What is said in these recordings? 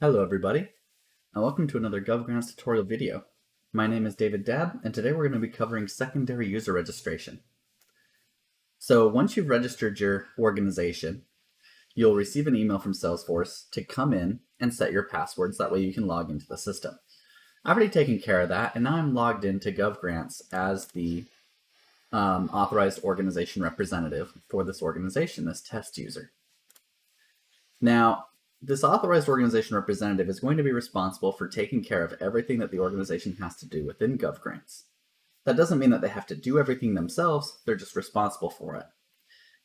Hello everybody, and welcome to another GovGrants tutorial video. My name is David Dabb, and today we're going to be covering secondary user registration. So once you've registered your organization, you'll receive an email from Salesforce to come in and set your passwords. That way you can log into the system. I've already taken care of that, and now I'm logged into GovGrants as the authorized organization representative for this organization, this test user. Now, this authorized organization representative is going to be responsible for taking care of everything that the organization has to do within GovGrants. That doesn't mean that they have to do everything themselves, they're just responsible for it.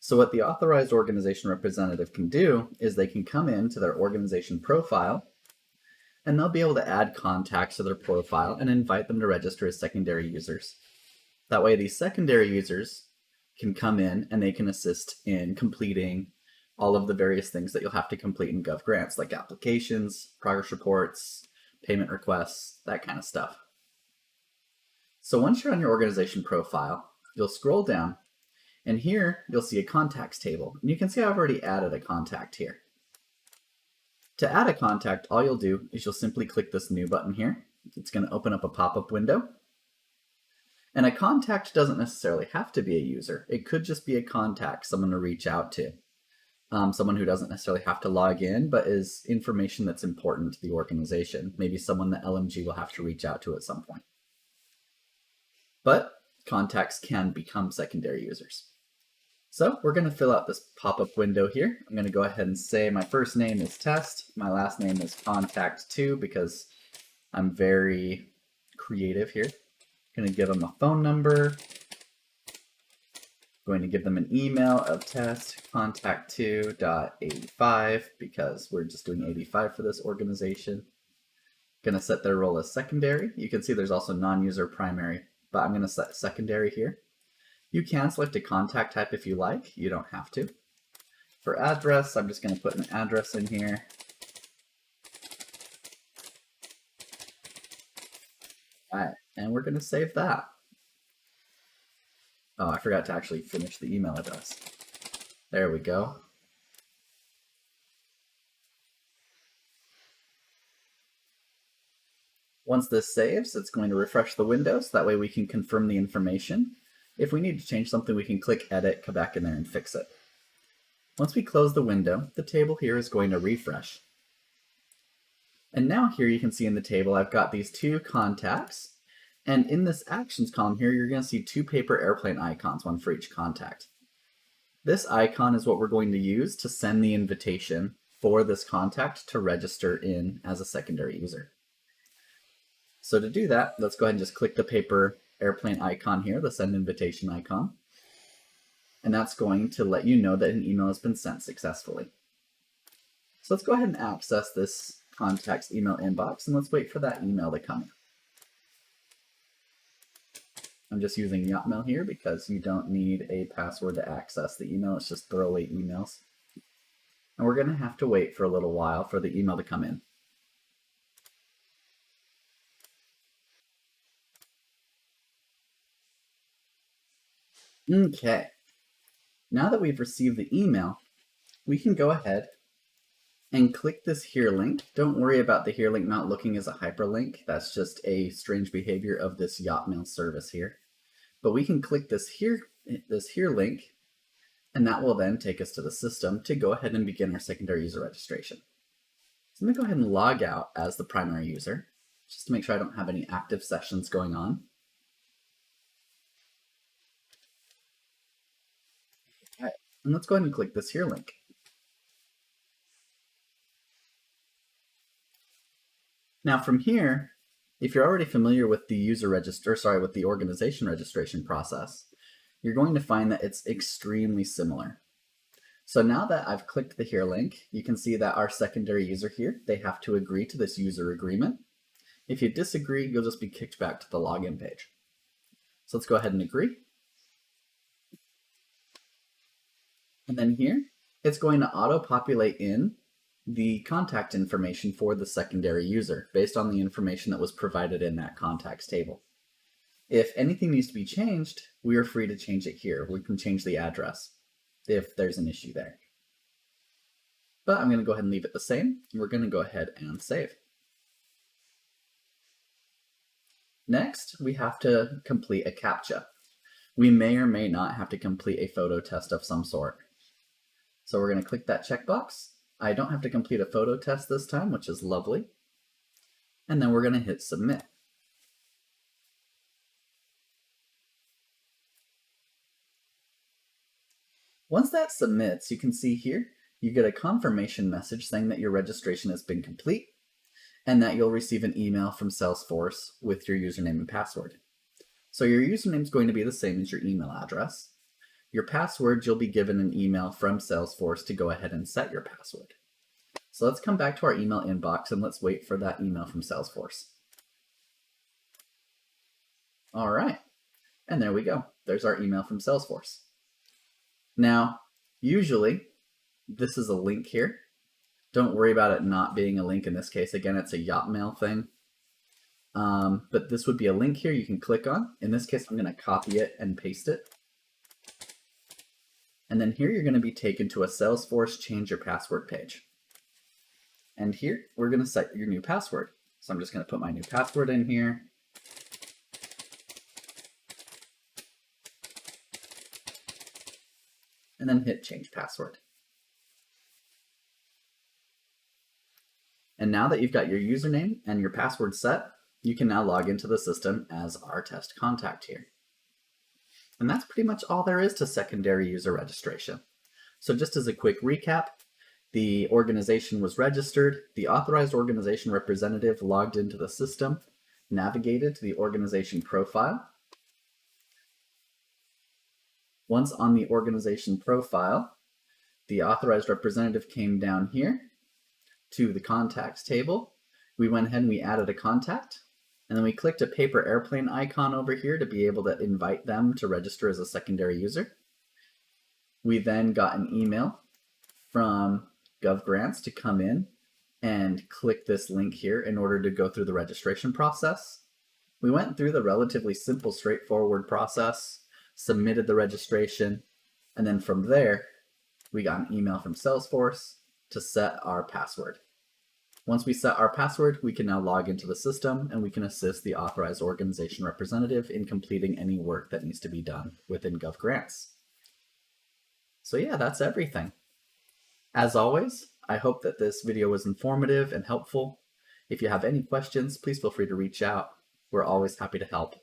So what the authorized organization representative can do is they can come into their organization profile and they'll be able to add contacts to their profile and invite them to register as secondary users. That way these secondary users can come in and they can assist in completing all of the various things that you'll have to complete in GovGrants, like applications, progress reports, payment requests, that kind of stuff. So once you're on your organization profile, you'll scroll down, and here you'll see a contacts table. And you can see I've already added a contact here. To add a contact, all you'll do is you'll simply click this new button here. It's going to open up a pop-up window. And a contact doesn't necessarily have to be a user. It could just be a contact, someone to reach out to. Someone who doesn't necessarily have to log in, but is information that's important to the organization. Maybe someone that LMG will have to reach out to at some point. But contacts can become secondary users. So we're going to fill out this pop-up window here. I'm going to go ahead and say my first name is Test. My last name is Contact2 because I'm very creative here. I'm going to give them a phone number. Going to give them an email of test contact2.85 because we're just doing 85 for this organization. Going to set their role as secondary. You can see there's also non-user primary, but I'm going to set secondary here. You can select a contact type if you like. You don't have to. For address, I'm just going to put an address in here. All right, and we're going to save that. Oh, I forgot to actually finish the email address. There we go. Once this saves, it's going to refresh the window, so that way we can confirm the information. If we need to change something, we can click Edit, come back in there and fix it. Once we close the window, the table here is going to refresh. And now here you can see in the table, I've got these two contacts. And in this actions column here, you're going to see two paper airplane icons, one for each contact. This icon is what we're going to use to send the invitation for this contact to register in as a secondary user. So to do that, let's go ahead and just click the paper airplane icon here, the send invitation icon. And that's going to let you know that an email has been sent successfully. So let's go ahead and access this contact's email inbox and let's wait for that email to come in. I'm just using Yotmail here because you don't need a password to access the email. It's just throwaway emails. And we're going to have to wait for a little while for the email to come in. Okay. Now that we've received the email, we can go ahead and click this here link. Don't worry about the here link not looking as a hyperlink. That's just a strange behavior of this Yotmail service here. But we can click this here link, and that will then take us to the system to go ahead and begin our secondary user registration. So let me go ahead and log out as the primary user, just to make sure I don't have any active sessions going on. Okay, and let's go ahead and click this here link. Now from here, if you're already familiar with the with the organization registration process, you're going to find that it's extremely similar. So now that I've clicked the here link, you can see that our secondary user here, they have to agree to this user agreement. If you disagree, you'll just be kicked back to the login page. So let's go ahead and agree. And then here, it's going to auto-populate in the contact information for the secondary user based on the information that was provided in that contacts table. If anything needs to be changed, we are free to change it here. We can change the address if there's an issue there. but I'm going to go ahead and leave it the same. We're going to go ahead and save. Next, we have to complete a CAPTCHA. We may or may not have to complete a photo test of some sort. So we're going to click that checkbox. I don't have to complete a photo test this time, which is lovely. And then we're going to hit submit. Once that submits, you can see here, you get a confirmation message saying that your registration has been complete and that you'll receive an email from Salesforce with your username and password. So your username is going to be the same as your email address. Your password, you'll be given an email from Salesforce to go ahead and set your password. So let's come back to our email inbox and let's wait for that email from Salesforce. All right, and there we go. There's our email from Salesforce. Now, usually, this is a link here. Don't worry about it not being a link in this case. Again, it's a Yotmail thing. But this would be a link here you can click on. In this case, I'm going to copy it and paste it. And then here you're going to be taken to a Salesforce Change Your Password page. And here, we're going to set your new password. So I'm just going to put my new password in here. And then hit Change Password. And now that you've got your username and your password set, you can now log into the system as our test contact here. And that's pretty much all there is to secondary user registration. So just as a quick recap, the organization was registered, the authorized organization representative logged into the system, navigated to the organization profile. Once on the organization profile, the authorized representative came down here to the contacts table. We went ahead and we added a contact, and then we clicked a paper airplane icon over here to be able to invite them to register as a secondary user. We then got an email from GovGrants to come in and click this link here in order to go through the registration process. We went through the relatively simple, straightforward process, submitted the registration, and then from there, we got an email from Salesforce to set our password. Once we set our password, we can now log into the system and we can assist the authorized organization representative in completing any work that needs to be done within GovGrants. So yeah, that's everything. As always, I hope that this video was informative and helpful. If you have any questions, please feel free to reach out. We're always happy to help.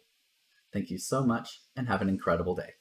Thank you so much and have an incredible day.